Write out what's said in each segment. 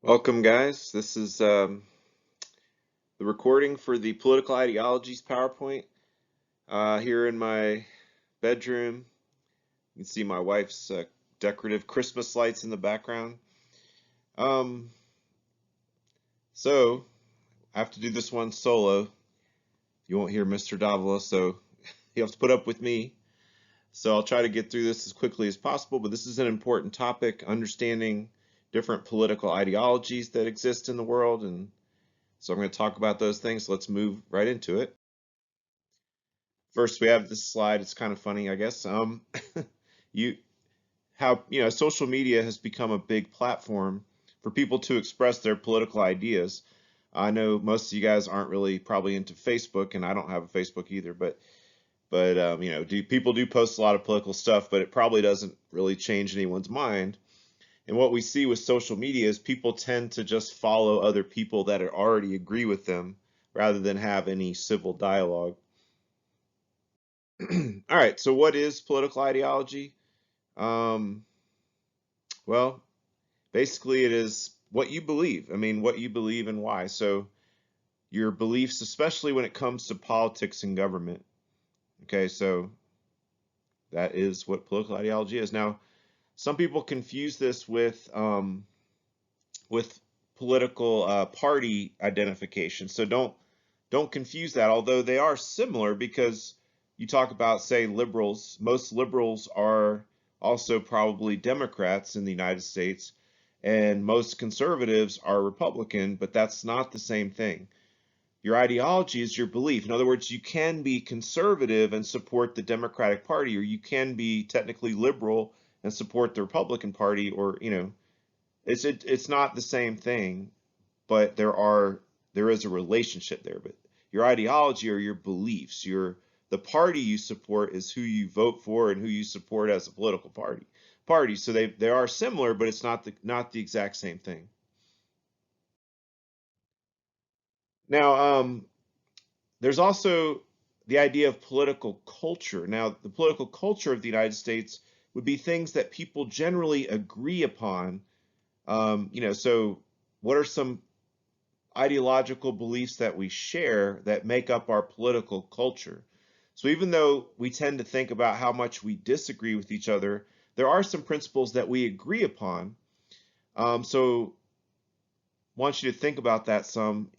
Welcome, guys. This is the recording for the Political Ideologies PowerPoint here in my bedroom. You can see my wife's decorative Christmas lights in the background. Um, so I have to do this one solo. You won't hear Mr. Davila, so you have to put up with me. So I'll try to get through this as quickly as possible, but this is an important topic, understanding different political ideologies that exist in the world, and so I'm going to talk about those things. Let's move right into it. First, we have this slide. It's kind of funny, I guess. You social media has become a big platform for people to express their political ideas. I know most of you guys aren't really probably into Facebook, and I don't have a Facebook either. But people do post a lot of political stuff, but it probably doesn't really change anyone's mind. And what we see with social media is people tend to just follow other people that already agree with them rather than have any civil dialogue. All right, so what is political ideology? Um, well, basically it is what you believe. I mean, what you believe and why. So your beliefs, especially when it comes to politics and government. Okay, so that is what political ideology is. Now, some people confuse this with political party identification. So don't confuse that, although they are similar because you talk about, say, liberals. Most liberals are also probably Democrats in the United States, and most conservatives are Republican, but that's not the same thing. Your ideology is your belief. In other words, you can be conservative and support the Democratic Party, or you can be technically liberal and support the Republican Party, or it's not the same thing, but there is a relationship there. But your ideology or your beliefs, the party you support is who you vote for and who you support as a political party. So they are similar, but it's not the exact same thing. Now, there's also the idea of political culture. Now, the political culture of the United States would be things that people generally agree upon. So what are some ideological beliefs that we share that make up our political culture? So even though we tend to think about how much we disagree with each other, there are some principles that we agree upon. So I want you to think about that some,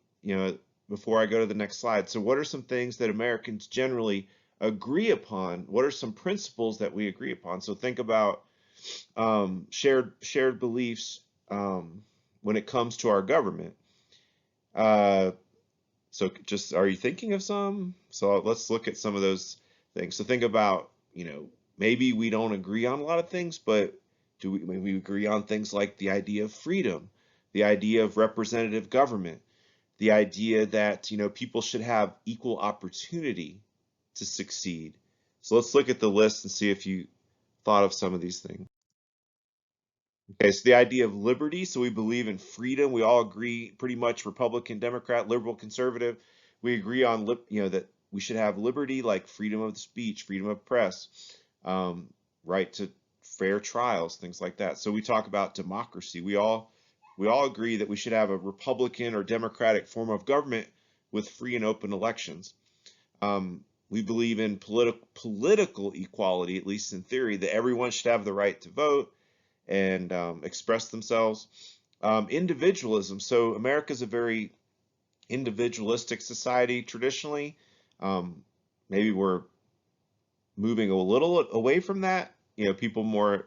before I go to the next slide. So what are some things that Americans generally agree upon? What are some principles that we agree upon? So think about shared beliefs when it comes to our government. So just, are you thinking of some? So let's look at some of those things. So think about, maybe we don't agree on a lot of things, but maybe we agree on things like the idea of freedom, the idea of representative government, the idea that, people should have equal opportunity to succeed. So let's look at the list and see if you thought of some of these things. Okay, so the idea of liberty. So we believe in freedom. We all agree, pretty much Republican, Democrat, liberal, conservative. We agree on, that we should have liberty, like freedom of speech, freedom of press, right to fair trials, things like that. So we talk about democracy. We all agree that we should have a Republican or Democratic form of government with free and open elections. We believe in political equality, at least in theory, that everyone should have the right to vote and express themselves. Individualism. So America's a very individualistic society traditionally. Maybe we're moving a little away from that. People more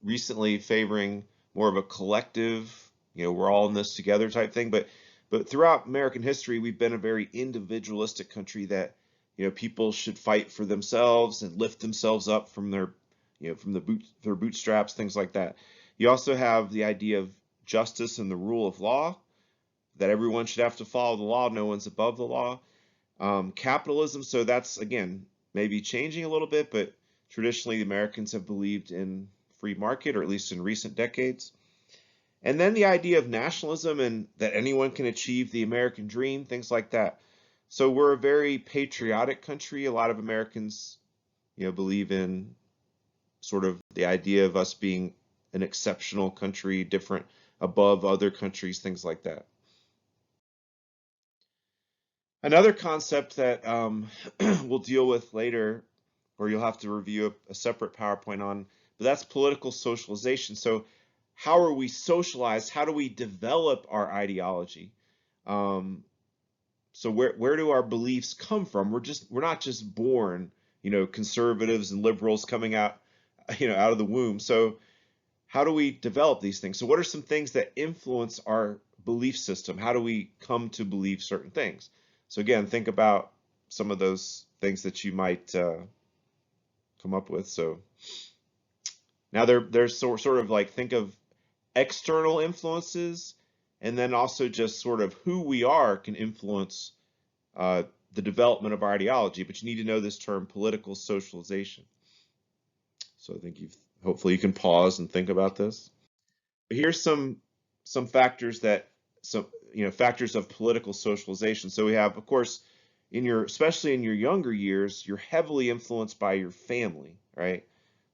recently favoring more of a collective, we're all in this together type thing. But throughout American history, we've been a very individualistic country that, people should fight for themselves and lift themselves up from their bootstraps, things like that. You also have the idea of justice and the rule of law, that everyone should have to follow the law, no one's above the law. Capitalism, so that's, again, maybe changing a little bit, but traditionally the Americans have believed in free market, or at least in recent decades. And then the idea of nationalism and that anyone can achieve the American dream, things like that. So we're a very patriotic country. A lot of Americans, believe in sort of the idea of us being an exceptional country, different above other countries, things like that. Another concept that we'll deal with later, or you'll have to review a separate PowerPoint on, but that's political socialization. So how are we socialized? How do we develop our ideology? So where do our beliefs come from? We're not just born, conservatives and liberals coming out, out of the womb. So how do we develop these things? So what are some things that influence our belief system? How do we come to believe certain things? So again, think about some of those things that you might come up with. So now there's sort of like, think of external influences, and then also just sort of who we are can influence the development of our ideology. But you need to know this term, political socialization. So I think hopefully you can pause and think about this. But here's some factors factors of political socialization. So we have, of course, especially in your younger years, you're heavily influenced by your family, right?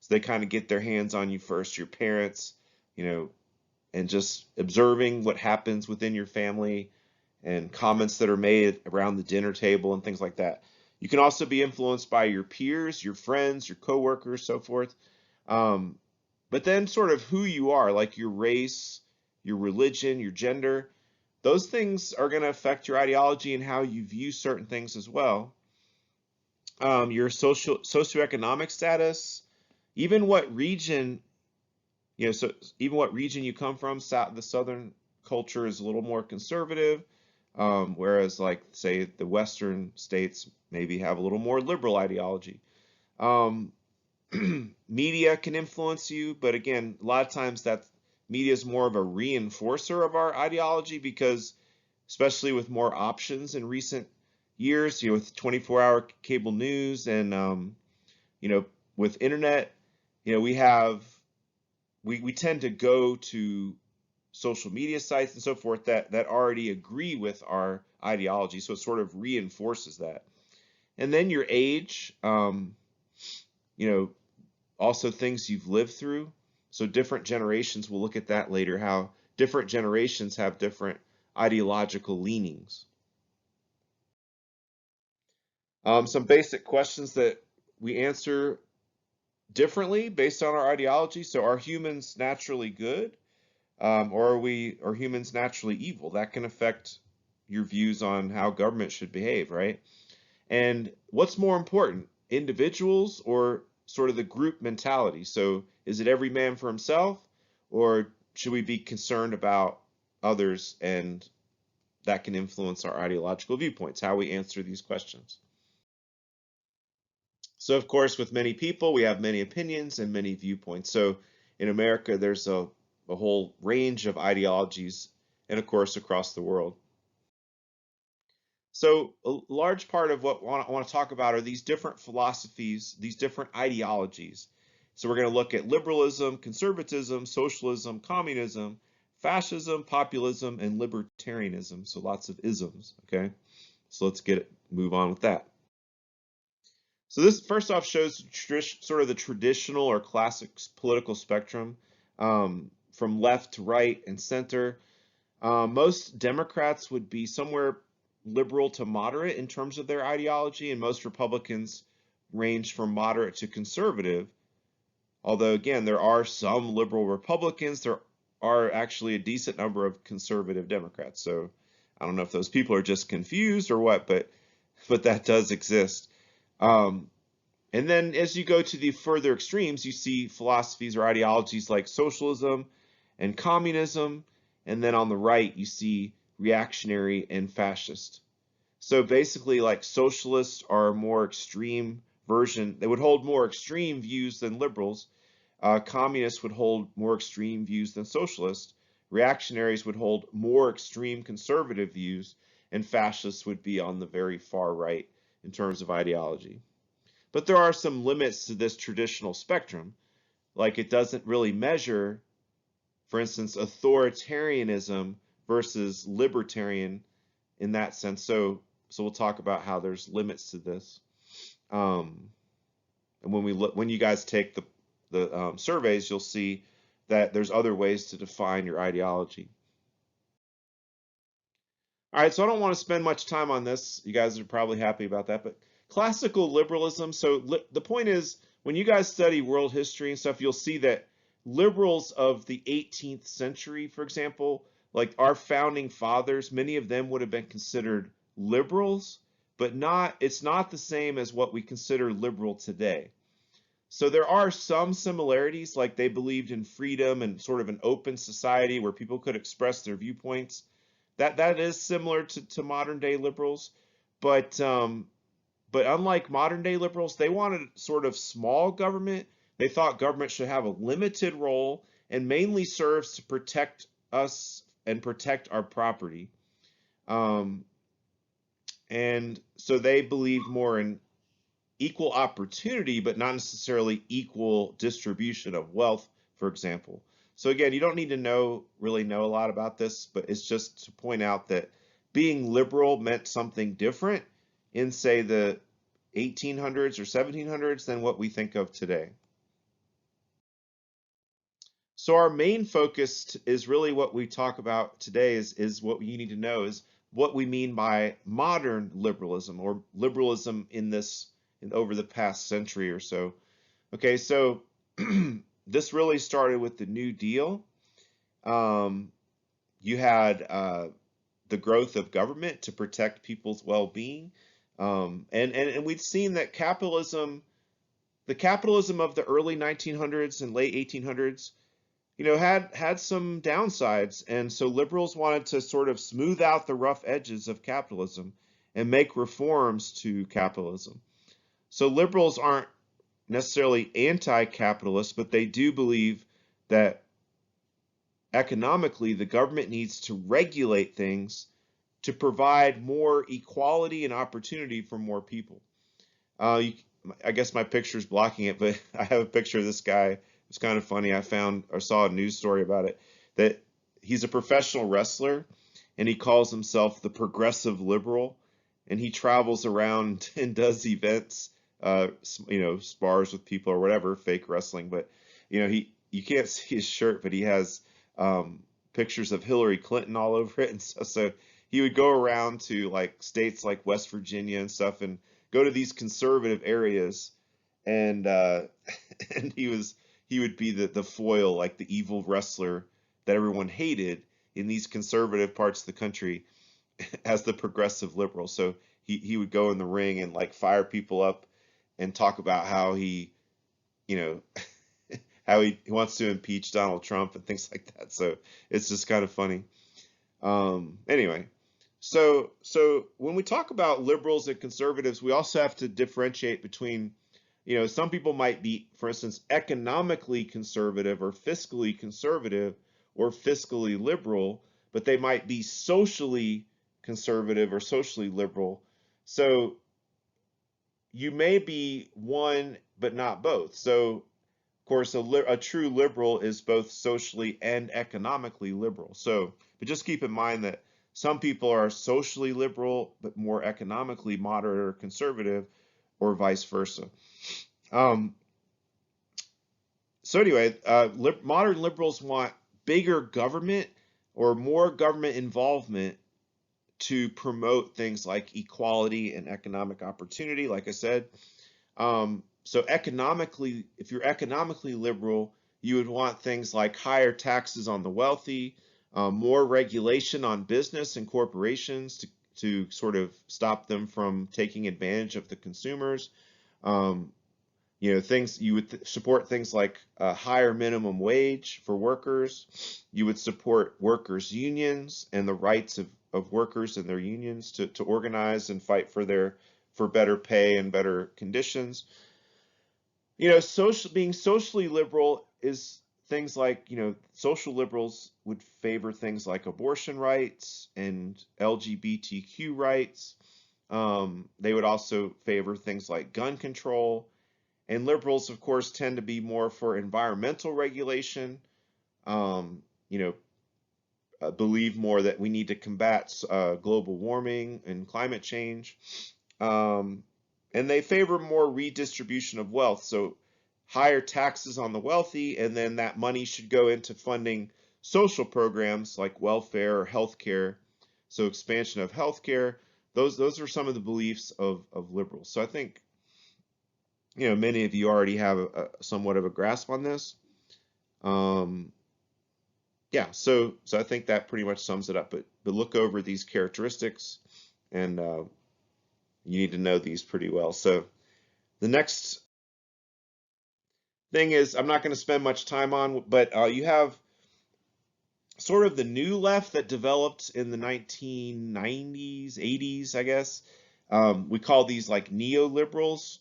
So they kind of get their hands on you first, your parents, and just observing what happens within your family and comments that are made around the dinner table and things like that. You can also be influenced by your peers, your friends, your coworkers, so forth. But then sort of who you are, like your race, your religion, your gender, those things are going to affect your ideology and how you view certain things as well. Your socioeconomic status, even what region, so even what region you come from. The Southern culture is a little more conservative, whereas like, say, the Western states maybe have a little more liberal ideology. Media can influence you, but again, a lot of times that media is more of a reinforcer of our ideology, because especially with more options in recent years, with 24-hour cable news and with internet, we tend to go to social media sites and so forth that already agree with our ideology, so it sort of reinforces that. And then your age, also things you've lived through. So different generations, we'll look at that later, how different generations have different ideological leanings. Some basic questions that we answer differently based on our ideology. So are humans naturally good, or are humans naturally evil? That can affect your views on how government should behave, right? And what's more important, individuals or sort of the group mentality? So is it every man for himself, or should we be concerned about others, and that can influence our ideological viewpoints, how we answer these questions? So of course, with many people, we have many opinions and many viewpoints. So in America, there's a whole range of ideologies, and of course, across the world. So a large part of what I want to talk about are these different philosophies, these different ideologies. So we're going to look at liberalism, conservatism, socialism, communism, fascism, populism, and libertarianism. So lots of isms, okay? So let's move on with that. So this first off shows sort of the traditional or classic political spectrum, from left to right and center. Most Democrats would be somewhere liberal to moderate in terms of their ideology, and most Republicans range from moderate to conservative. Although again, there are some liberal Republicans, there are actually a decent number of conservative Democrats. So I don't know if those people are just confused or what, but that does exist. And then as you go to the further extremes, you see philosophies or ideologies like socialism and communism, and then on the right you see reactionary and fascist. So basically, like, socialists are a more extreme version. They would hold more extreme views than liberals. Communists would hold more extreme views than socialists. Reactionaries would hold more extreme conservative views, and fascists would be on the very far right in terms of ideology. But there are some limits to this traditional spectrum. Like, it doesn't really measure, for instance, authoritarianism versus libertarian in that sense. So we'll talk about how there's limits to this. And when you guys take the surveys, you'll see that there's other ways to define your ideology. All right, so I don't want to spend much time on this. You guys are probably happy about that, but classical liberalism. So the point is, when you guys study world history and stuff, you'll see that liberals of the 18th century, for example, like our founding fathers, many of them would have been considered liberals, but it's not the same as what we consider liberal today. So there are some similarities, like they believed in freedom and sort of an open society where people could express their viewpoints. That is similar to modern day liberals, but unlike modern day liberals, they wanted sort of small government. They thought government should have a limited role and mainly serves to protect us and protect our property. Um, and so they believed more in equal opportunity, but not necessarily equal distribution of wealth, for example. So again, you don't need to really know a lot about this, but it's just to point out that being liberal meant something different in, say, the 1800s or 1700s than what we think of today. So our main focus is really what we talk about today is what you need to know is what we mean by modern liberalism or liberalism over the past century or so. Okay, so this really started with the New Deal. You had the growth of government to protect people's well-being, and we'd seen that the capitalism of the early 1900s and late 1800s, had some downsides, and so liberals wanted to sort of smooth out the rough edges of capitalism and make reforms to capitalism. So liberals aren't necessarily anti-capitalist, but they do believe that economically the government needs to regulate things to provide more equality and opportunity for more people. I guess my picture's blocking it, but I have a picture of this guy. It's kind of funny. I found or saw a news story about it that he's a professional wrestler and he calls himself the progressive liberal, and he travels around and does events, spars with people or whatever, fake wrestling. But you can't see his shirt, but he has pictures of Hillary Clinton all over it and stuff. So he would go around to like states like West Virginia and stuff, and go to these conservative areas, and and he would be the foil, like the evil wrestler that everyone hated in these conservative parts of the country as the progressive liberal. So he would go in the ring and like fire people up and talk about how you know, how he wants to impeach Donald Trump and things like that. So it's just kind of funny. Anyway, so when we talk about liberals and conservatives, we also have to differentiate between, some people might be, for instance, economically conservative or fiscally liberal, but they might be socially conservative or socially liberal. So you may be one, but not both. So, of course, a true liberal is both socially and economically liberal. So, but just keep in mind that some people are socially liberal, but more economically moderate or conservative, or vice versa. So anyway, modern liberals want bigger government or more government involvement to promote things like equality and economic opportunity, like I said. So economically, if you're economically liberal, you would want things like higher taxes on the wealthy, more regulation on business and corporations to sort of stop them from taking advantage of the consumers. Things you would support things like a higher minimum wage for workers. You would support workers' unions and the rights of workers and their unions to organize and fight for better pay and better conditions. Being socially liberal is things like, social liberals would favor things like abortion rights and LGBTQ rights. They would also favor things like gun control. And liberals, of course, tend to be more for environmental regulation, believe more that we need to combat global warming and climate change. And they favor more redistribution of wealth. So higher taxes on the wealthy, and then that money should go into funding social programs like welfare or healthcare. So expansion of healthcare. Those are some of the beliefs of liberals. So I think, many of you already have somewhat of a grasp on this. Yeah, so I think that pretty much sums it up. But look over these characteristics, and you need to know these pretty well. So the next thing is I'm not going to spend much time on, but you have sort of the new left that developed in the 1990s, 80s, I guess. We call these like neoliberals.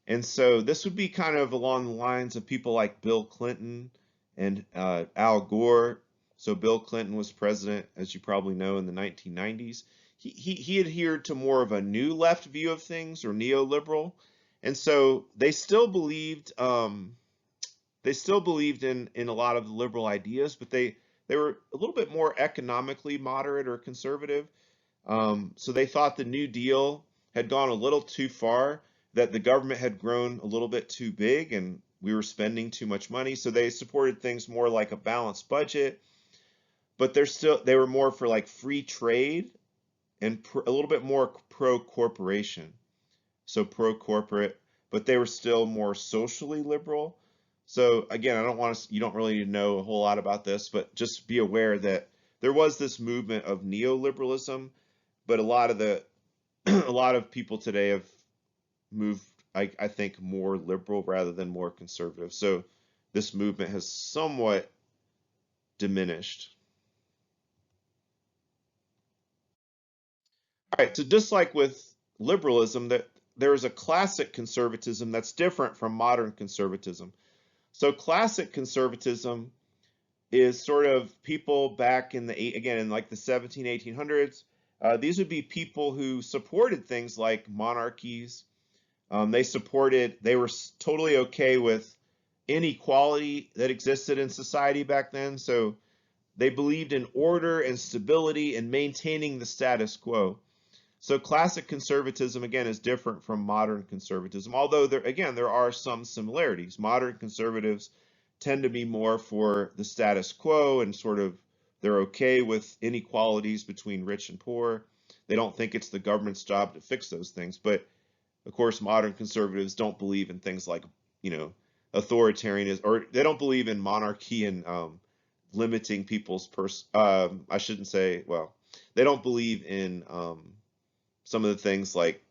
And so this would be kind of along the lines of people like Bill Clinton and Al Gore. So Bill Clinton was president, as you probably know, in the 1990s. He adhered to more of a new left view of things, or neoliberal. And so they still believed in a lot of the liberal ideas, but they were a little bit more economically moderate or conservative. So they thought the New Deal had gone a little too far, that the government had grown a little bit too big and we were spending too much money. So they supported things more like a balanced budget, but they were more for like free trade and a little bit more pro-corporation. So pro-corporate, but they were still more socially liberal. So again, you don't really know a whole lot about this, but just be aware that there was this movement of neoliberalism, but a lot of people today have moved, I think, more liberal rather than more conservative. So this movement has somewhat diminished. All right, so just like with liberalism, that there is a classic conservatism that's different from modern conservatism. So classic conservatism is sort of people back in in like the 17, 1800s. These would be people who supported things like monarchies. They were totally okay with inequality that existed in society back then. So they believed in order and stability and maintaining the status quo. So classic conservatism, again, is different from modern conservatism, although there are some similarities. Modern conservatives tend to be more for the status quo and sort of they're okay with inequalities between rich and poor. They don't think it's the government's job to fix those things. But of course, modern conservatives don't believe in things like, authoritarianism, or they don't believe in monarchy and limiting people's I shouldn't say, well, they don't believe in some of the things like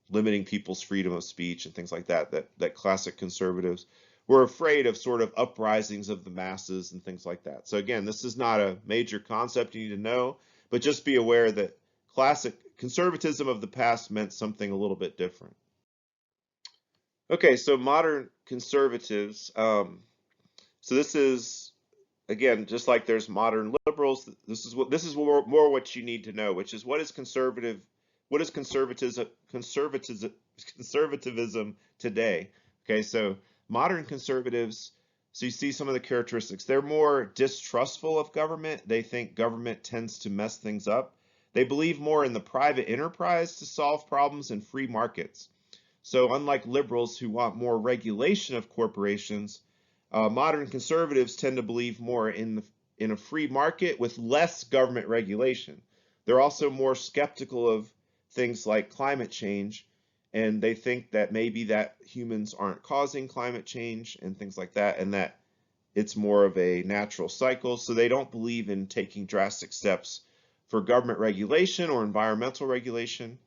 limiting people's freedom of speech and things like that classic conservatives were afraid of, sort of uprisings of the masses and things like that. So again, this is not a major concept you need to know, but just be aware that classic conservatism of the past meant something a little bit different. Okay, so modern conservatives. So this is, again, just like there's modern liberals. This is more what you need to know, which is what is conservatism today. Okay, so modern conservatives. So you see some of the characteristics. They're more distrustful of government. They think government tends to mess things up. They believe more in the private enterprise to solve problems in free markets. So unlike liberals who want more regulation of corporations, modern conservatives tend to believe more in a free market with less government regulation. They're also more skeptical of things like climate change, and they think that maybe that humans aren't causing climate change and things like that, and that it's more of a natural cycle. So they don't believe in taking drastic steps for government regulation or environmental regulation.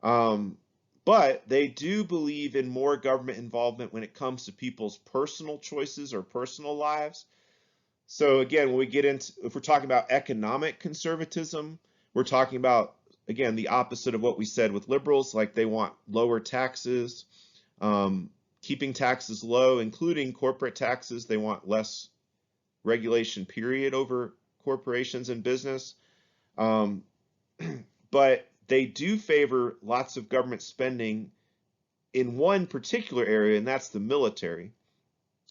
But they do believe in more government involvement when it comes to people's personal choices or personal lives. So again, if we're talking about economic conservatism, we're talking about, again, the opposite of what we said with liberals, like they want lower taxes, keeping taxes low, including corporate taxes. They want less regulation, period, over corporations and business. But they do favor lots of government spending in one particular area, and that's the military.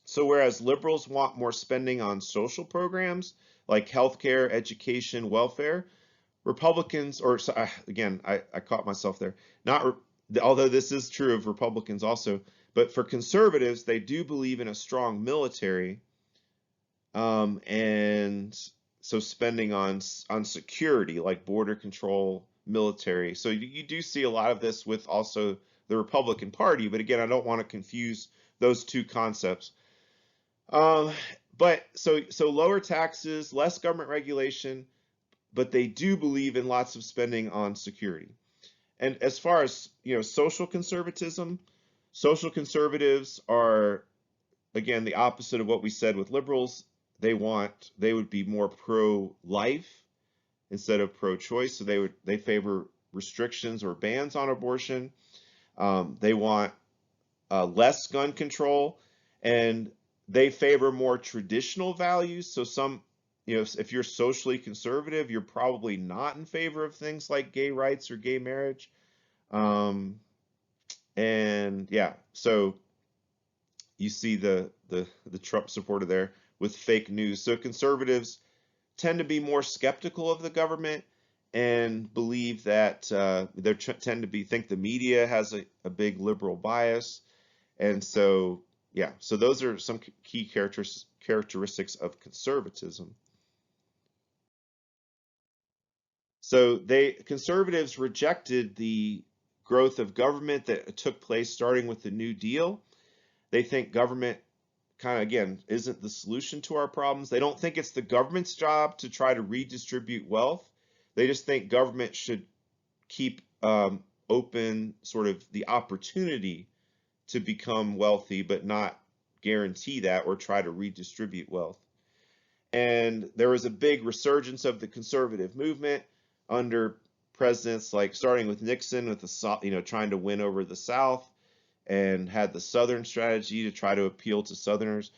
So whereas liberals want more spending on social programs like healthcare, education, welfare, Republicans, again, I caught myself there. Although this is true of Republicans also, But for conservatives, they do believe in a strong military, and so spending on security, like border control, military. So you do see a lot of this with also the Republican Party, but again, I don't want to confuse those two concepts. Um, but so lower taxes, less government regulation, but they do believe in lots of spending on security. And as far as, social conservatives are, again, the opposite of what we said with liberals. They would be more pro-life instead of pro-choice. So they favor restrictions or bans on abortion. They want less gun control, and they favor more traditional values. So if you're socially conservative, you're probably not in favor of things like gay rights or gay marriage. And yeah, so you see the Trump supporter there with fake news. So conservatives tend to be more skeptical of the government and believe that they tend to think the media has a big liberal bias. And so, yeah, so those are some key characteristics of conservatism. So conservatives rejected the growth of government that took place starting with the New Deal. They think government kind of, again, isn't the solution to our problems. They don't think it's the government's job to try to redistribute wealth. They just think government should keep open sort of the opportunity to become wealthy, but not guarantee that or try to redistribute wealth. And there was a big resurgence of the conservative movement under presidents like starting with Nixon, with the trying to win over the South, and had the Southern strategy to try to appeal to Southerners.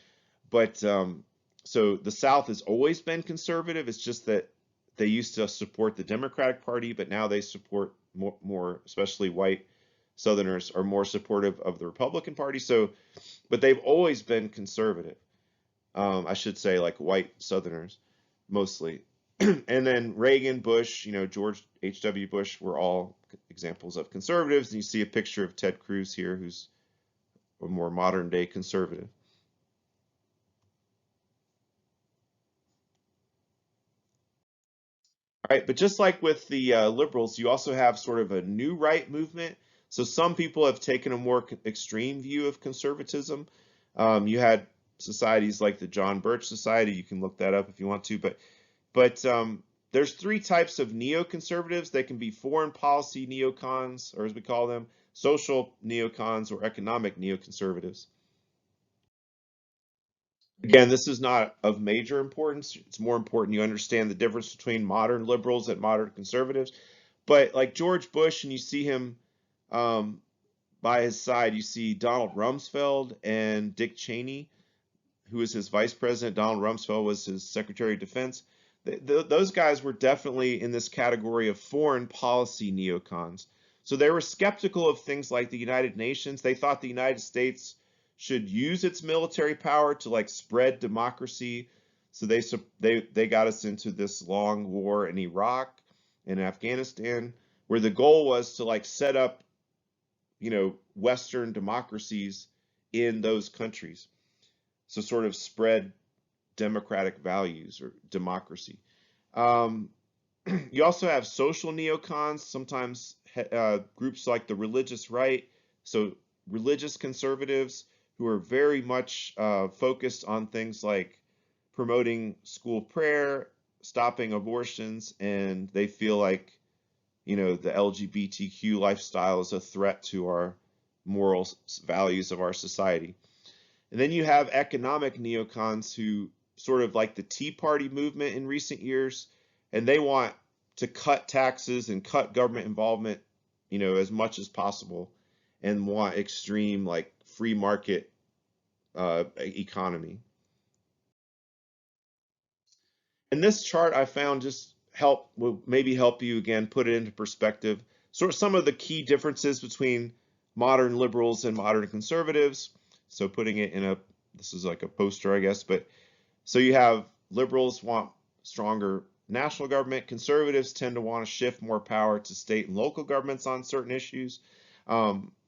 But so the South has always been conservative. It's just that they used to support the Democratic Party, but now they support more, especially white Southerners are more supportive of the Republican Party. So, but they've always been conservative. I should say, like white Southerners mostly. And then Reagan, Bush, George H.W. Bush were all examples of conservatives. And you see a picture of Ted Cruz here, who's a more modern day conservative. All right, but just like with the liberals, you also have sort of a new right movement. So some people have taken a more extreme view of conservatism. You had societies like the John Birch Society. You can look that up if you want to, but there's three types of neoconservatives. They can be foreign policy neocons, or as we call them, social neocons or economic neoconservatives. Again, this is not of major importance. It's more important you understand the difference between modern liberals and modern conservatives. But like George Bush, and you see him by his side, you see Donald Rumsfeld and Dick Cheney, who was his vice president. Donald Rumsfeld was his Secretary of Defense. Those guys were definitely in this category of foreign policy neocons. So they were skeptical of things like the United Nations. They thought the United States should use its military power to like spread democracy. So they got us into this long war in Iraq and Afghanistan, where the goal was to like set up, Western democracies in those countries. So sort of spread democratic values or democracy. Um, you also have social neocons, sometimes groups like the religious right. So religious conservatives who are very much focused on things like promoting school prayer, stopping abortions, and they feel like, the LGBTQ lifestyle is a threat to our moral values of our society. And then you have economic neocons who sort of like the Tea Party movement in recent years, and they want to cut taxes and cut government involvement, as much as possible, and want extreme like free market economy. And this chart I found just will maybe help you again put it into perspective. Sort of some of the key differences between modern liberals and modern conservatives. So putting it this is like a poster, I guess, but so you have liberals want stronger national government. Conservatives tend to want to shift more power to state and local governments on certain issues.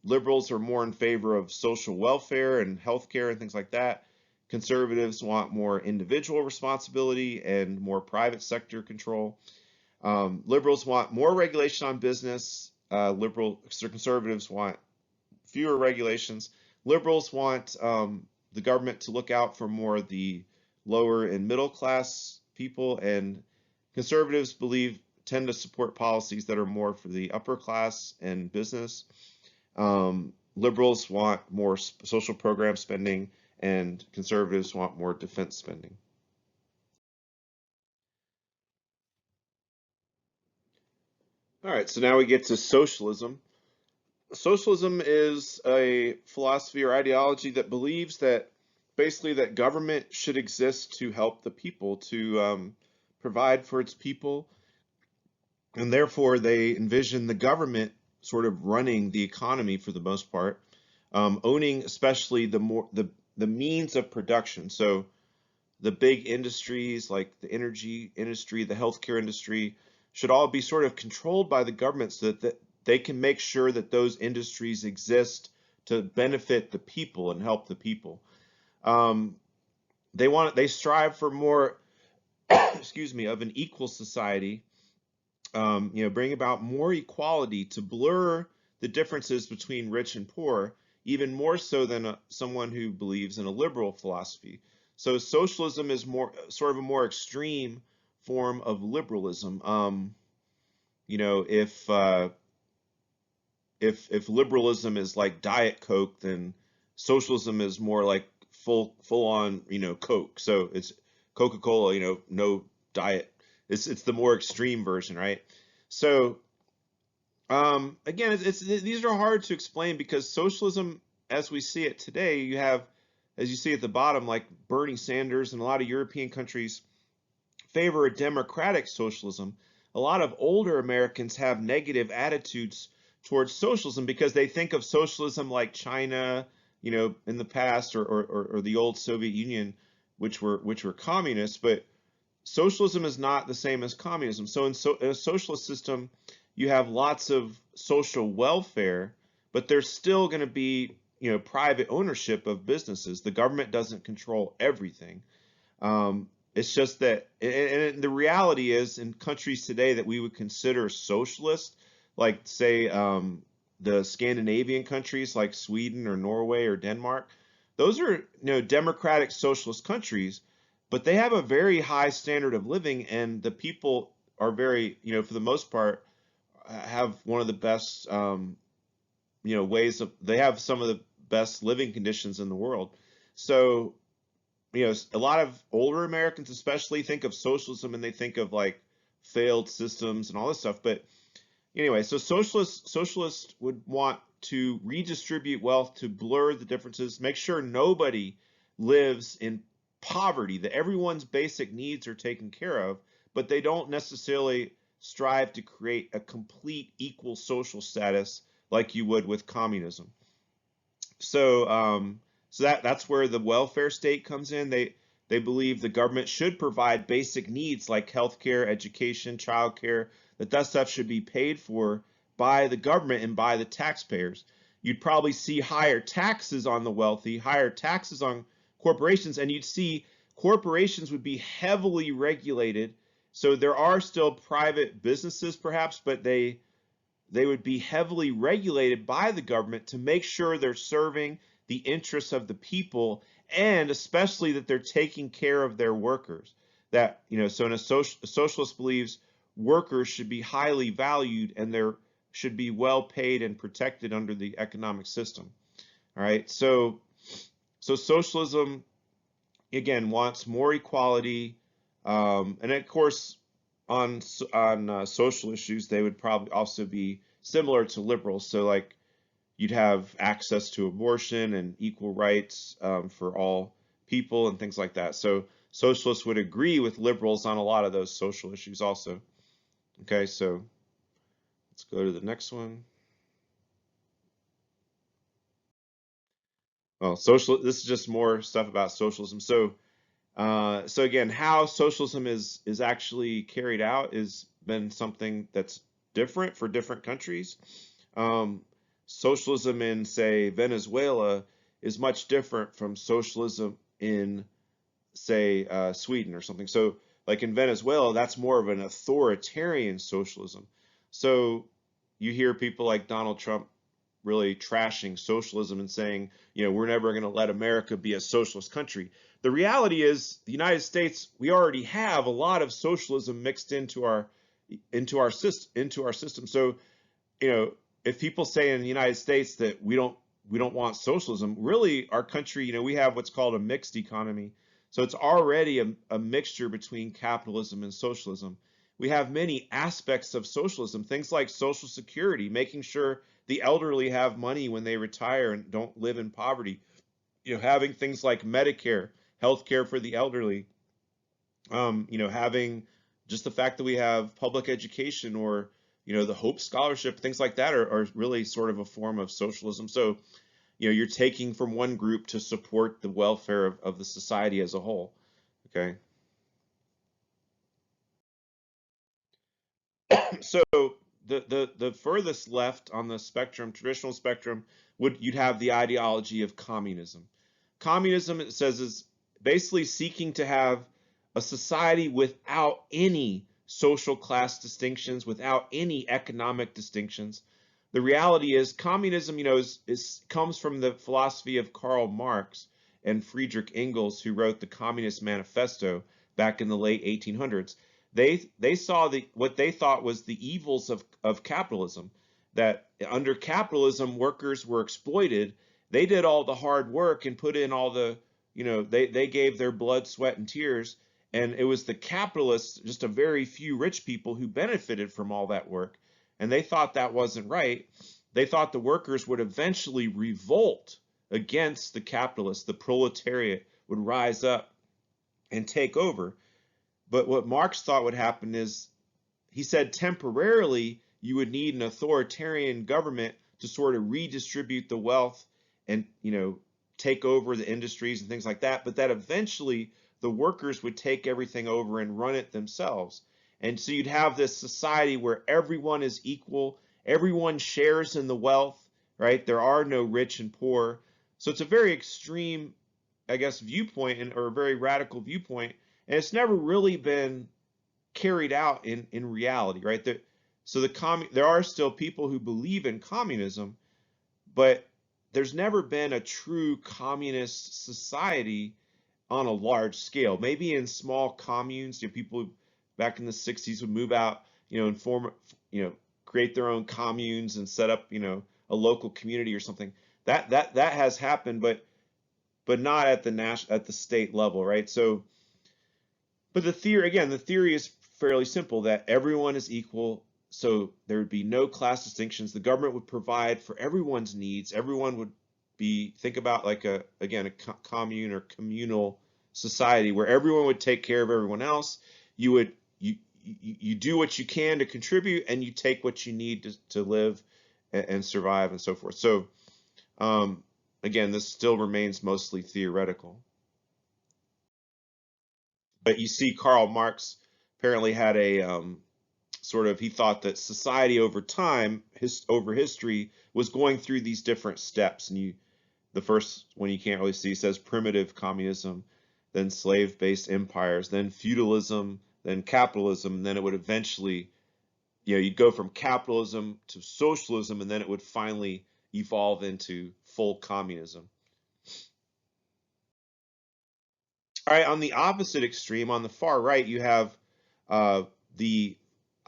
Liberals are more in favor of social welfare and healthcare and things like that. Conservatives want more individual responsibility and more private sector control. Liberals want more regulation on business. Conservatives want fewer regulations. Liberals want the government to look out for more of the lower and middle class people, and conservatives tend to support policies that are more for the upper class and business. Liberals want more social program spending, and conservatives want more defense spending. All right, so now we get to socialism. Socialism is a philosophy or ideology that believes that basically that government should exist to help the people, to provide for its people, and therefore they envision the government sort of running the economy for the most part, owning especially the means of production. So the big industries like the energy industry, the healthcare industry, should all be sort of controlled by the government so that they can make sure that those industries exist to benefit the people and help the people. Um, they strive for more, excuse me, of an equal society. Bring about more equality to blur the differences between rich and poor, even more so than someone who believes in a liberal philosophy. So socialism is more sort of a more extreme form of liberalism. You know, if liberalism is like Diet Coke, then socialism is more like full on, Coke. So it's Coca-Cola, no diet. It's the more extreme version, right? So again, these are hard to explain because socialism, as we see it today, you have, as you see at the bottom, like Bernie Sanders and a lot of European countries favor a democratic socialism. A lot of older Americans have negative attitudes towards socialism because they think of socialism like China, in the past, or the old Soviet Union, which were communists. But socialism is not the same as communism. So in a socialist system, you have lots of social welfare, but there's still going to be, private ownership of businesses. The government doesn't control everything. It's just that, and the reality is, in countries today that we would consider socialist, like say the Scandinavian countries like Sweden or Norway or Denmark, those are democratic socialist countries, but they have a very high standard of living, and the people are very, for the most part, have one of the best ways of, they have some of the best living conditions in the world. So a lot of older Americans especially think of socialism and they think of like failed systems and all this stuff. But anyway, so socialists would want to redistribute wealth to blur the differences, make sure nobody lives in poverty, that everyone's basic needs are taken care of, but they don't necessarily strive to create a complete equal social status like you would with communism. So that's where the welfare state comes in. They believe the government should provide basic needs like healthcare, education, childcare, that stuff should be paid for by the government and by the taxpayers. You'd probably see higher taxes on the wealthy, higher taxes on corporations, and you'd see corporations would be heavily regulated. So there are still private businesses perhaps, but they would be heavily regulated by the government to make sure they're serving the interests of the people, and especially that they're taking care of their workers. That, so a socialist believes workers should be highly valued and they should be well paid and protected under the economic system. All right, so socialism again wants more equality, and of course on social issues they would probably also be similar to liberals. So like you'd have access to abortion and equal rights for all people and things like that. So socialists would agree with liberals on a lot of those social issues also. Okay, so let's go to the next one. Well, this is just more stuff about socialism. So again, how socialism is actually carried out has been something that's different for different countries. socialism in, say, Venezuela is much different from socialism in, say, Sweden or something. So, like in Venezuela, that's more of an authoritarian socialism. So you hear people like Donald Trump really trashing socialism and saying, we're never going to let America be a socialist country. The reality is, the United States, we already have a lot of socialism mixed into our system. So, if people say in the United States that we don't want socialism, really our country, we have what's called a mixed economy. So it's already a mixture between capitalism and socialism. We have many aspects of socialism, things like Social Security, making sure the elderly have money when they retire and don't live in poverty. Having things like Medicare, health care for the elderly, having just the fact that we have public education, or the Hope Scholarship, things like that are really sort of a form of socialism. So you're taking from one group to support the welfare of the society as a whole. Okay. So the furthest left on the spectrum, traditional spectrum, you'd have the ideology of communism. Communism, it says, is basically seeking to have a society without any social class distinctions, without any economic distinctions. The reality is communism, comes from the philosophy of Karl Marx and Friedrich Engels, who wrote the Communist Manifesto back in the late 1800s. They saw what they thought was the evils of capitalism, that under capitalism workers were exploited. They did all the hard work and put in all the, they gave their blood, sweat, and tears, and it was the capitalists, just a very few rich people, who benefited from all that work. And they thought that wasn't right. They thought the workers would eventually revolt against the capitalists. The proletariat would rise up and take over. But what Marx thought would happen is, he said temporarily you would need an authoritarian government to sort of redistribute the wealth and, take over the industries and things like that, but that eventually the workers would take everything over and run it themselves. And so you'd have this society where everyone is equal, everyone shares in the wealth, right? There are no rich and poor. So it's a very extreme, I guess, viewpoint, or a very radical viewpoint, and it's never really been carried out in reality, right? There are still people who believe in communism, but there's never been a true communist society on a large scale. Maybe in small communes, people back in the 60s would move out, and form, create their own communes and set up, a local community or something. That has happened, but not at the state level, right? So, but the theory is fairly simple, that everyone is equal. So there would be no class distinctions. The government would provide for everyone's needs. Everyone would think about like a commune or communal society where everyone would take care of everyone else. You do what you can to contribute, and you take what you need to live and survive and so forth. So again, this still remains mostly theoretical. But you see, Karl Marx apparently had a he thought that society over time, over history, was going through these different steps. And the first one you can't really see, says primitive communism, then slave-based empires, then feudalism, then capitalism, and then it would eventually, you'd go from capitalism to socialism, and then it would finally evolve into full communism. All right, on the opposite extreme, on the far right, you have the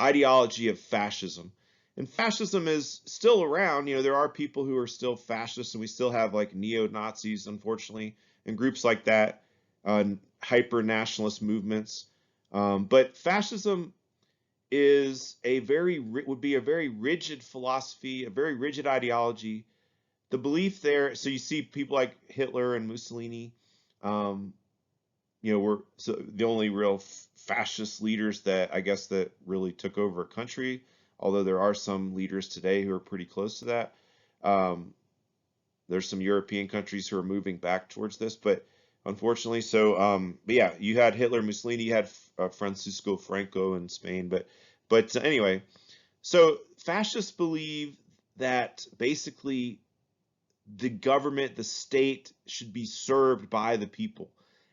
ideology of fascism. And fascism is still around. There are people who are still fascists, and we still have like neo-Nazis, unfortunately, and groups like that, hyper-nationalist movements. But fascism would be a very rigid philosophy, a very rigid ideology. The belief there, so you see people like Hitler and Mussolini, were the only real fascist leaders that really took over a country, although there are some leaders today who are pretty close to that. There's some European countries who are moving back towards this, but unfortunately, but yeah, you had Hitler, Mussolini, you had Francisco Franco in Spain, but anyway, so fascists believe that basically the government, the state should be served by the people,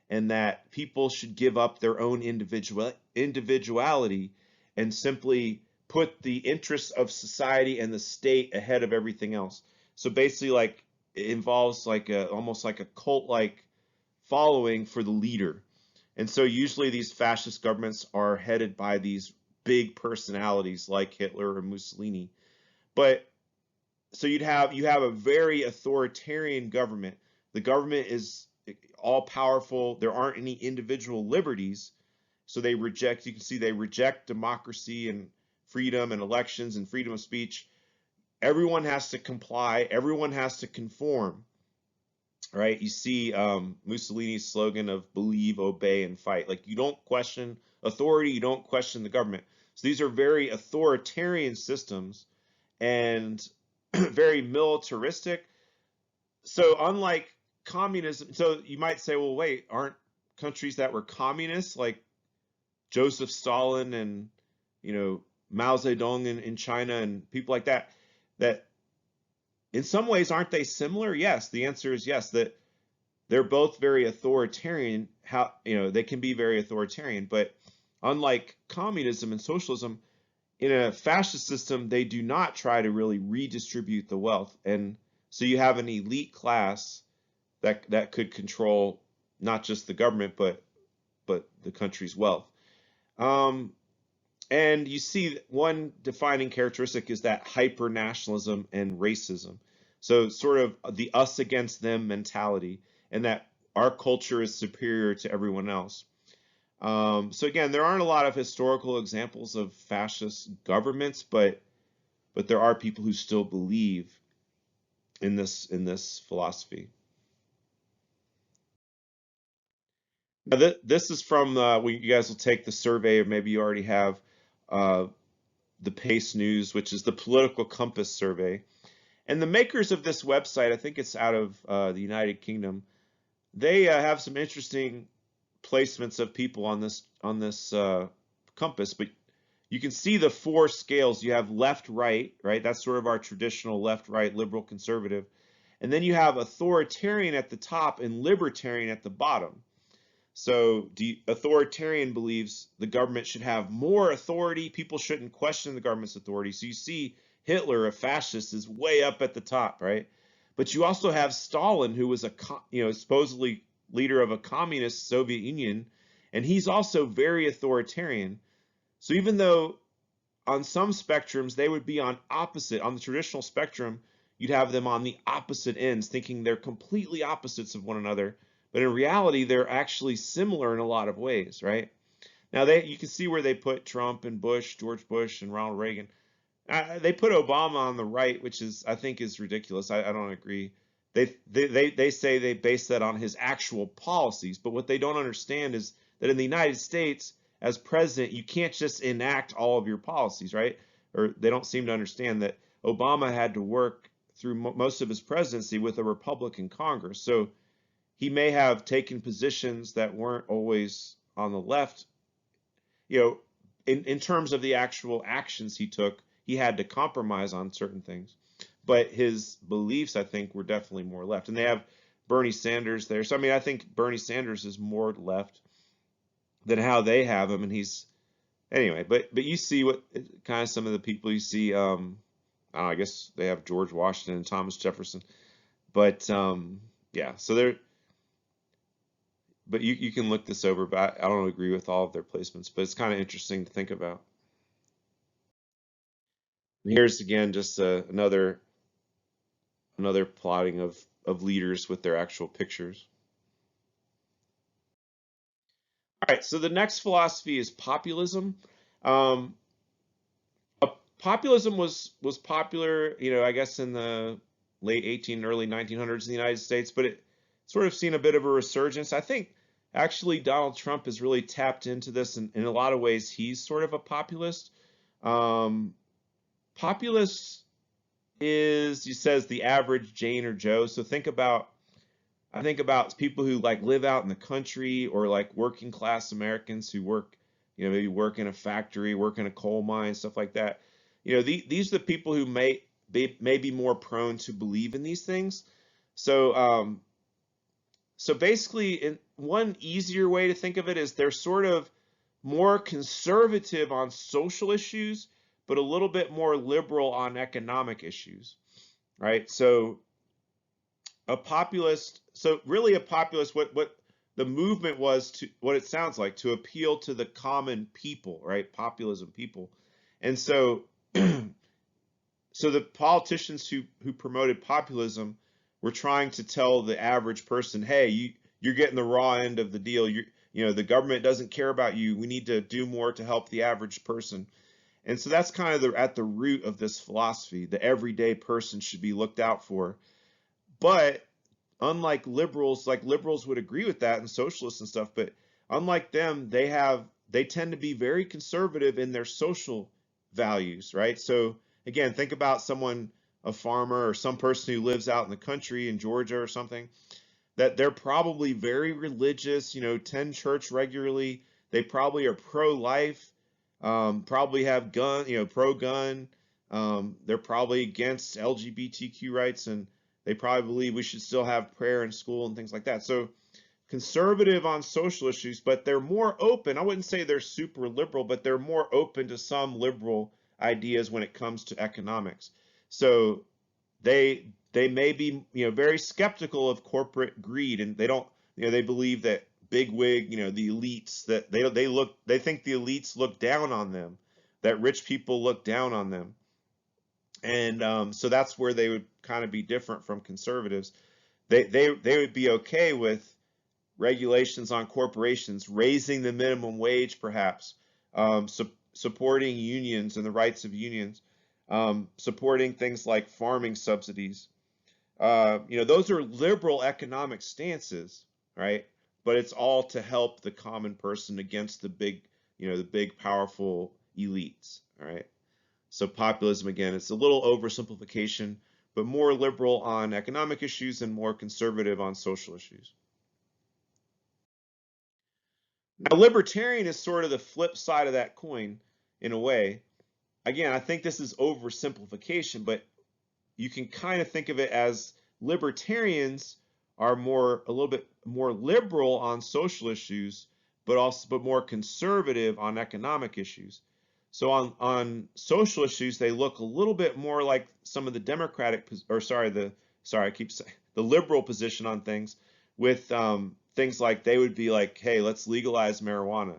and that people should give up their own individuality and simply put the interests of society and the state ahead of everything else. So basically, like it involves like almost like a cult-like following for the leader. And so usually these fascist governments are headed by these big personalities like Hitler or Mussolini. But so you have a very authoritarian government. The government is all powerful. There aren't any individual liberties. So they reject, you can see they reject democracy and freedom and elections and freedom of speech. Everyone has to comply. Everyone has to conform, right? You see Mussolini's slogan of believe, obey, and fight. Like you don't question authority, you don't question the government. So these are very authoritarian systems and very militaristic. So unlike communism, so you might say, well, wait, aren't countries that were communists like Joseph Stalin and Mao Zedong in China and people like that, that in some ways aren't they similar? Yes, the answer is yes. That they're both very authoritarian. How they can be very authoritarian, but unlike communism and socialism, in a fascist system, they do not try to really redistribute the wealth, and so you have an elite class that could control not just the government but the country's wealth. And you see one defining characteristic is that hyper-nationalism and racism. So sort of the us against them mentality, and that our culture is superior to everyone else. So again, there aren't a lot of historical examples of fascist governments, but there are people who still believe in this philosophy. Now, this is from you guys will take the survey, or maybe you already have uh, the Pace News, which is the Political Compass survey. And the makers of this website, I think it's out of the United Kingdom, they have some interesting placements of people on this compass. But you can see the four scales. You have left, right, right? That's sort of our traditional left, right, liberal, conservative. And then you have authoritarian at the top and libertarian at the bottom. So authoritarian believes the government should have more authority. People shouldn't question the government's authority. So you see Hitler, a fascist, is way up at the top, right? But you also have Stalin, who was supposedly leader of a communist Soviet Union, and he's also very authoritarian. So even though on some spectrums they would be on the traditional spectrum, you'd have them on the opposite ends, thinking they're completely opposites of one another. But in reality, they're actually similar in a lot of ways, right? Now you can see where they put Trump and Bush, George Bush and Ronald Reagan. They put Obama on the right, which I think is ridiculous. I don't agree. They say they base that on his actual policies, but what they don't understand is that in the United States, as president, you can't just enact all of your policies, right? Or they don't seem to understand that Obama had to work through most of his presidency with a Republican Congress. So he may have taken positions that weren't always on the left. In terms of the actual actions he took, he had to compromise on certain things. But his beliefs, I think, were definitely more left. And they have Bernie Sanders there. So, I mean, I think Bernie Sanders is more left than how they have him. And anyway, but you see what kind of some of the people you see, I guess they have George Washington and Thomas Jefferson. But, yeah, so but you can look this over, but I don't agree with all of their placements, but it's kind of interesting to think about. And here's again just another plotting of leaders with their actual pictures. All right, so the next philosophy is populism. Um, Populism was popular, I guess in the late 18, early 1900s in the United States, but it sort of seen a bit of a resurgence. I think actually Donald Trump has really tapped into this, and in a lot of ways he's sort of a populist. Populist is, he says, the average Jane or Joe. So I think about people who like live out in the country, or like working class Americans who work, maybe work in a factory, work in a coal mine, stuff like that. These are the people who may be more prone to believe in these things. So so basically, one easier way to think of it is they're sort of more conservative on social issues, but a little bit more liberal on economic issues, right? So really a populist, what the movement was, to what it sounds like, to appeal to the common people, right? Populism, people. And so so the politicians who promoted populism were trying to tell the average person, hey, you're getting the raw end of the deal. The government doesn't care about you. We need to do more to help the average person. And so that's kind of at the root of this philosophy. The everyday person should be looked out for. But unlike liberals, like liberals would agree with that, and socialists and stuff, but unlike them, they tend to be very conservative in their social values, right? So again, think about a farmer or some person who lives out in the country in Georgia or something, that they're probably very religious, attend church regularly. They probably are pro-life, probably have pro-gun. They're probably against LGBTQ rights, and they probably believe we should still have prayer in school and things like that. So conservative on social issues, but they're more open. I wouldn't say they're super liberal, but they're more open to some liberal ideas when it comes to economics. So they may be very skeptical of corporate greed, and they don't they believe that bigwig the elites, that they think the elites look down on them, that rich people look down on them. And so that's where they would kind of be different from conservatives. They would be okay with regulations on corporations, raising the minimum wage, perhaps, supporting unions and the rights of unions, supporting things like farming subsidies. Those are liberal economic stances, right? But it's all to help the common person against the big powerful elites, all right? So populism, again, it's a little oversimplification, but more liberal on economic issues and more conservative on social issues. Now, libertarian is sort of the flip side of that coin in a way. Again, I think this is oversimplification, but you can kind of think of it as libertarians are a little bit more liberal on social issues, but more conservative on economic issues. So on social issues, they look a little bit more like some of the the liberal position on things, with things like they would be like, hey, let's legalize marijuana.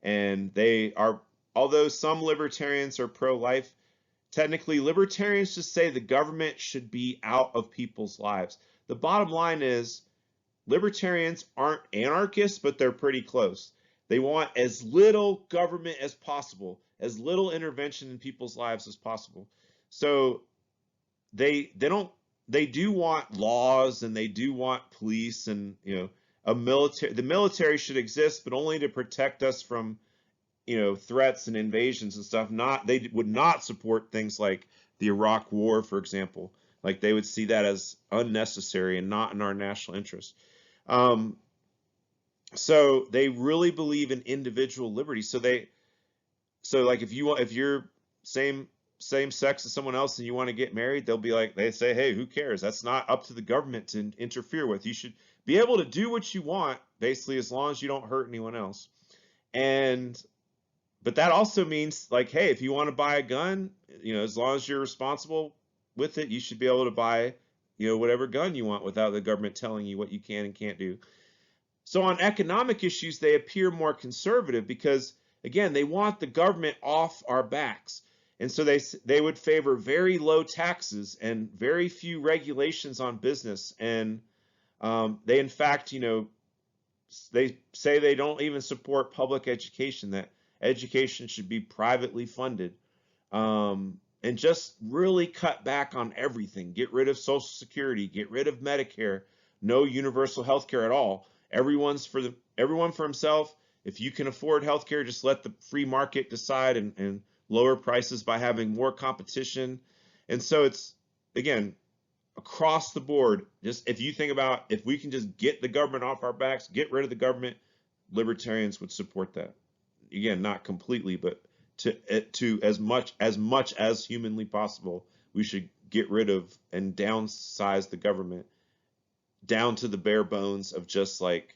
And although some libertarians are pro-life, technically libertarians just say the government should be out of people's lives. The bottom line is libertarians aren't anarchists, but they're pretty close. They want as little government as possible, as little intervention in people's lives as possible. So they do want laws, and they do want police, and the military should exist, but only to protect us from threats and invasions and stuff. They would not support things like the Iraq War, for example. Like, they would see that as unnecessary and not in our national interest. So they really believe in individual liberty. So like if you're same sex as someone else and you want to get married, they say, hey, who cares? That's not up to the government to interfere with. You should be able to do what you want, basically, as long as you don't hurt anyone else. But that also means, like, hey, if you want to buy a gun, as long as you're responsible with it, you should be able to buy, whatever gun you want without the government telling you what you can and can't do. So on economic issues, they appear more conservative because, again, they want the government off our backs. And so they would favor very low taxes and very few regulations on business. And they, in fact, they say they don't even support public education, that education should be privately funded, and just really cut back on everything. Get rid of Social Security, get rid of Medicare, no universal health care at all. Everyone for himself. If you can afford health care, just let the free market decide, and lower prices by having more competition. And so it's, again, across the board. Just if you think about, if we can just get the government off our backs, get rid of the government, libertarians would support that. Again, not completely, but to as much as humanly possible, we should get rid of and downsize the government down to the bare bones of just like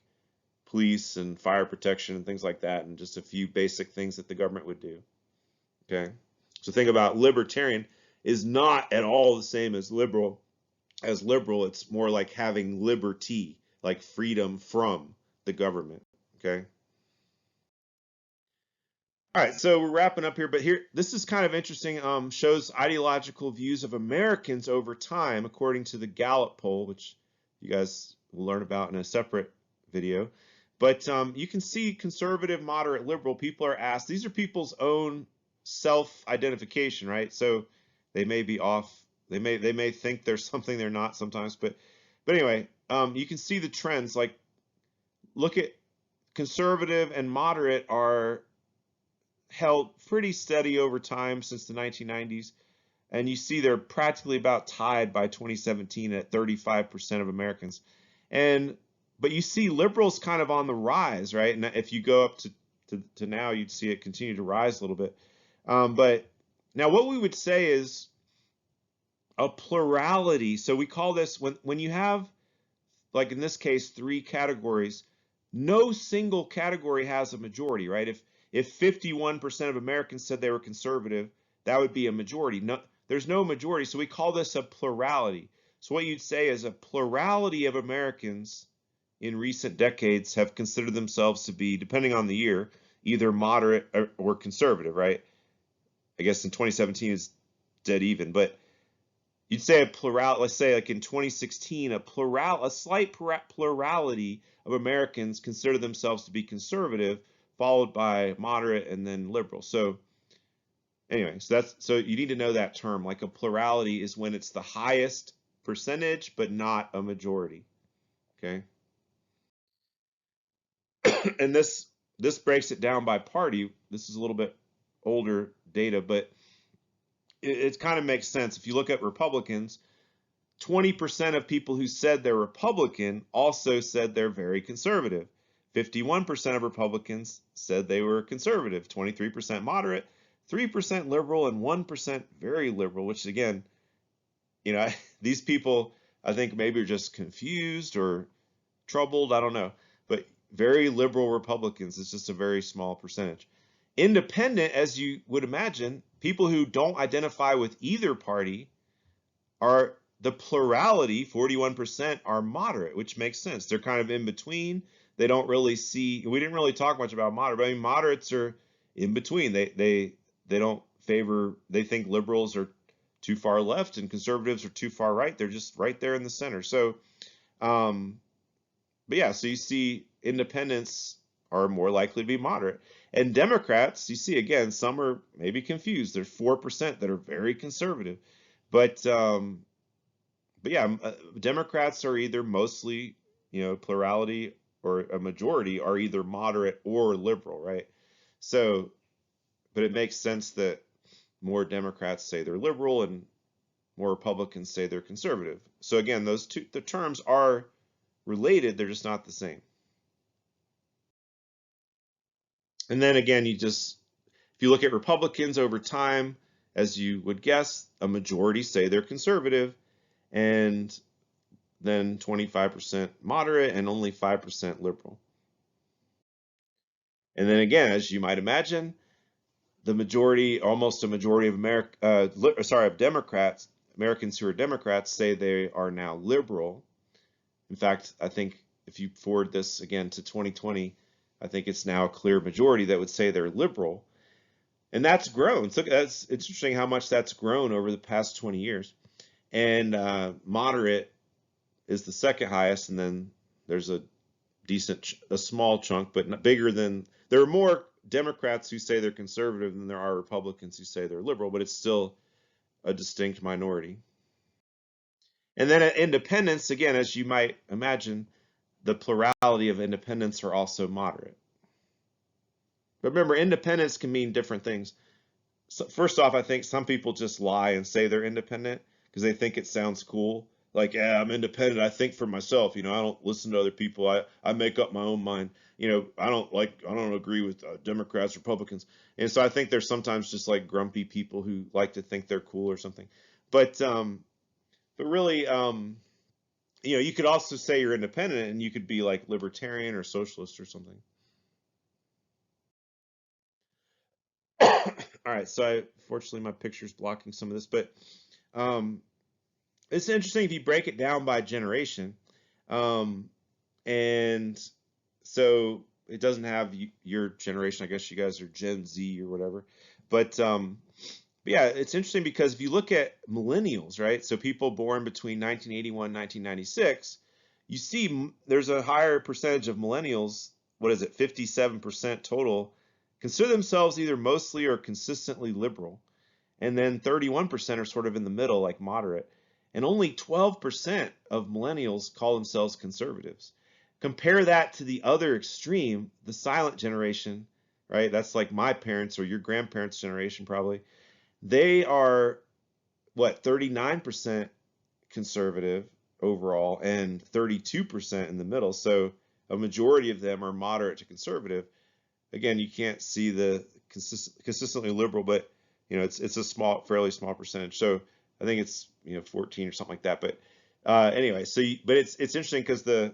police and fire protection and things like that, and just a few basic things that the government would do. Okay, so think about libertarian is not at all the same as liberal. As liberal, it's more like having liberty, like freedom from the government. Okay. All right, so we're wrapping up here, but here, this is kind of interesting. Shows ideological views of Americans over time, according to the Gallup poll, which you guys will learn about in a separate video. But you can see conservative, moderate, liberal. People are asked. These are people's own self-identification, right? So they may be off. They may think there's something they're not sometimes. But anyway, you can see the trends. Like, look at conservative and moderate are held pretty steady over time since the 1990s, and you see they're practically about tied by 2017 at 35% of Americans. But you see liberals kind of on the rise, right? And if you go up to now, you'd see it continue to rise a little bit. But now what we would say is a plurality. So we call this, when you have, like in this case, 3 categories, no single category has a majority, right? If 51% of Americans said they were conservative, that would be a majority. No, there's no majority, so we call this a plurality. So what you'd say is a plurality of Americans in recent decades have considered themselves to be, depending on the year, either moderate or conservative, right? I guess in 2017 is dead even, but you'd say a plurality. Let's say like in 2016, a slight plurality of Americans consider themselves to be conservative, followed by moderate and then liberal. So anyway, so you need to know that term. Like a plurality is when it's the highest percentage, but not a majority. Okay. And this breaks it down by party. This is a little bit older data, but it kind of makes sense. If you look at Republicans, 20% of people who said they're Republican also said they're very conservative. 51% of Republicans said they were conservative, 23% moderate, 3% liberal, and 1% very liberal, which again, these people, I think maybe are just confused or troubled, I don't know. But very liberal Republicans is just a very small percentage. Independent, as you would imagine, people who don't identify with either party are the plurality, 41%, are moderate, which makes sense. They're kind of in between. They don't really see, we didn't really talk much about moderate, but I mean, moderates are in between. They don't favor, they think liberals are too far left and conservatives are too far right. They're just right there in the center. So, but yeah, so you see independents are more likely to be moderate. And Democrats, you see again, some are maybe confused. There's 4% that are very conservative. But yeah, Democrats are either mostly, plurality or a majority are either moderate or liberal, right? So, but it makes sense that more Democrats say they're liberal and more Republicans say they're conservative. So again, the terms are related, they're just not the same. And then again, if you look at Republicans over time, as you would guess, a majority say they're conservative, and then 25% moderate and only 5% liberal. And then again, as you might imagine, the majority, almost a majority of Democrats, Americans who are Democrats, say they are now liberal. In fact, I think if you forward this again to 2020, I think it's now a clear majority that would say they're liberal. And that's grown. So it's interesting how much that's grown over the past 20 years. And moderate is the second highest, and then there's a small chunk, but not bigger than, there are more Democrats who say they're conservative than there are Republicans who say they're liberal, but it's still a distinct minority. And then at independents, again, as you might imagine, the plurality of independents are also moderate. But remember, independence can mean different things. So first off, I think some people just lie and say they're independent because they think it sounds cool. Like, yeah, I'm independent. I think for myself. I don't listen to other people. I make up my own mind. I don't agree with Democrats, Republicans. And so I think there's sometimes just like grumpy people who like to think they're cool or something. But But really, you could also say you're independent and you could be like libertarian or socialist or something. All right, so fortunately my picture's blocking some of this, but um, it's interesting if you break it down by generation. Um, and so it doesn't have your generation. I guess you guys are Gen Z or whatever. But yeah, it's interesting because if you look at millennials, right? So people born between 1981 and 1996, you see there's a higher percentage of millennials, what is it, 57% total, consider themselves either mostly or consistently liberal. And then 31% are sort of in the middle, like moderate. And only 12% of millennials call themselves conservatives. Compare that to the other extreme, the silent generation, right? That's like my parents or your grandparents' generation, probably. They are, what, 39% conservative overall and 32% in the middle. So a majority of them are moderate to conservative. Again, you can't see the consistently liberal, but it's a fairly small percentage. So I think it's 14 or something like that. But anyway, but it's interesting because the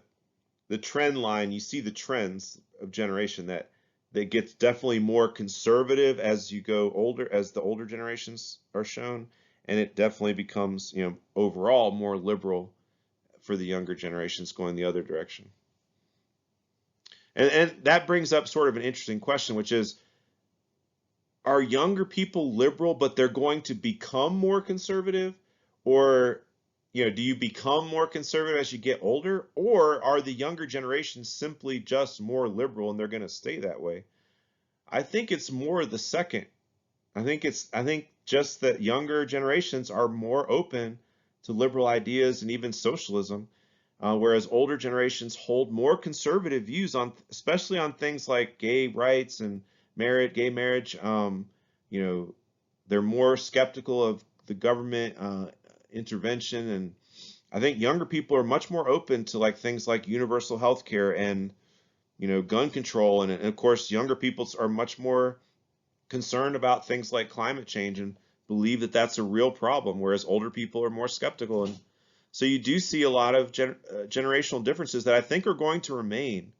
trend line, you see the trends of generation that gets definitely more conservative as you go older, as the older generations are shown, and it definitely becomes overall more liberal for the younger generations going the other direction. And that brings up sort of an interesting question, which is, are younger people liberal, but they're going to become more conservative? Or, do you become more conservative as you get older? Or are the younger generations simply just more liberal and they're going to stay that way? I think it's more the second. I think just that younger generations are more open to liberal ideas and even socialism, whereas older generations hold more conservative views on, especially on things like gay rights and gay marriage. They're more skeptical of the government intervention, and I think younger people are much more open to like things like universal health care and gun control, and of course younger people are much more concerned about things like climate change and believe that that's a real problem, whereas older people are more skeptical. And so you do see a lot of generational differences that I think are going to remain,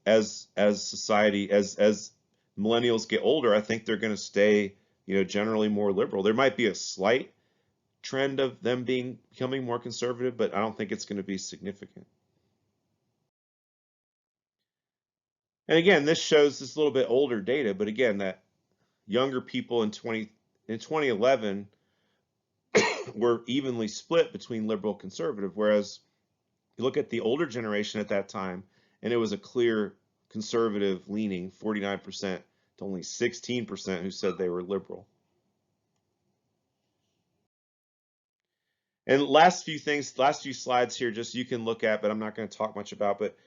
as society, as millennials get older. I think they're going to stay, generally more liberal. There might be a slight trend of them becoming more conservative, but I don't think it's going to be significant. And again, this shows this little bit older data, but again, that younger people in 2011 were evenly split between liberal and conservative, whereas you look at the older generation at that time, and it was a clear conservative leaning, 49% to only 16% who said they were liberal. And last few slides here, just you can look at, but I'm not going to talk much about, but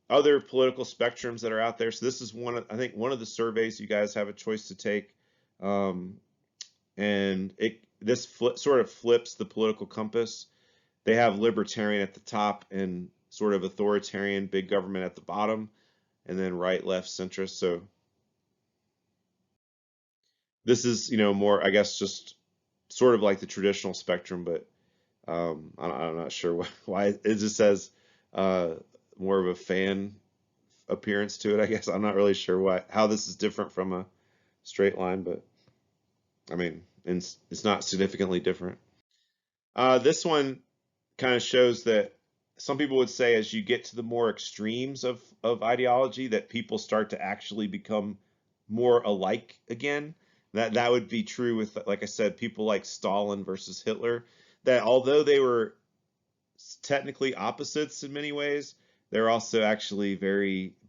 other political spectrums that are out there. So this is I think one of the surveys you guys have a choice to take. And this sort of flips the political compass. They have libertarian at the top and sort of authoritarian big government at the bottom, and then right, left, centrist. So this is, more, I guess, just sort of like the traditional spectrum, but I'm not sure why it just says more of a fan appearance to it, I guess. I'm not really sure how this is different from a straight line, but I mean, it's not significantly different. This one kind of shows that some people would say as you get to the more extremes of ideology that people start to actually become more alike again. That would be true with, like I said, people like Stalin versus Hitler, that although they were technically opposites in many ways, they're also actually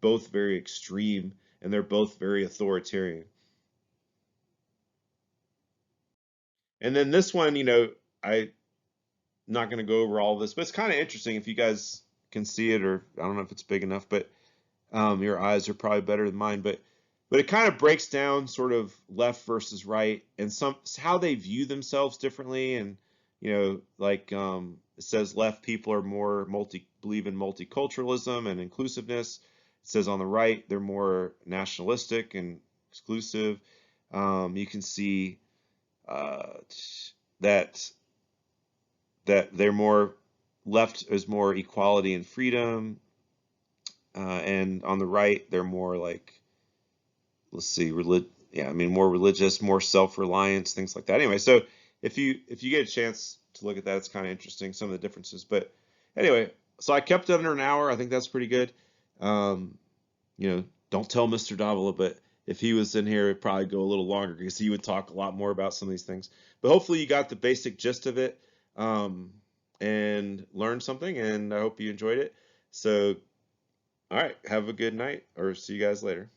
both very extreme, and they're both very authoritarian. And then this one, I'm not going to go over all of this, but it's kind of interesting if you guys can see it, or I don't know if it's big enough, but your eyes are probably better than mine, but it kind of breaks down sort of left versus right and how they view themselves differently. And like it says left people are more believe in multiculturalism and inclusiveness. It says on the right they're more nationalistic and exclusive. You can see that that they're more left is more equality and freedom, and on the right they're more like, let's see, yeah, I mean more religious, more self-reliance, things like that. Anyway, so if you get a chance to look at that, it's kind of interesting, some of the differences. But anyway, so I kept it under an hour. I think that's pretty good. Um, don't tell Mr. Davila, but if he was in here, it'd probably go a little longer because he would talk a lot more about some of these things. But hopefully you got the basic gist of it, and learned something, and I hope you enjoyed it. So, all right, have a good night, or see you guys later.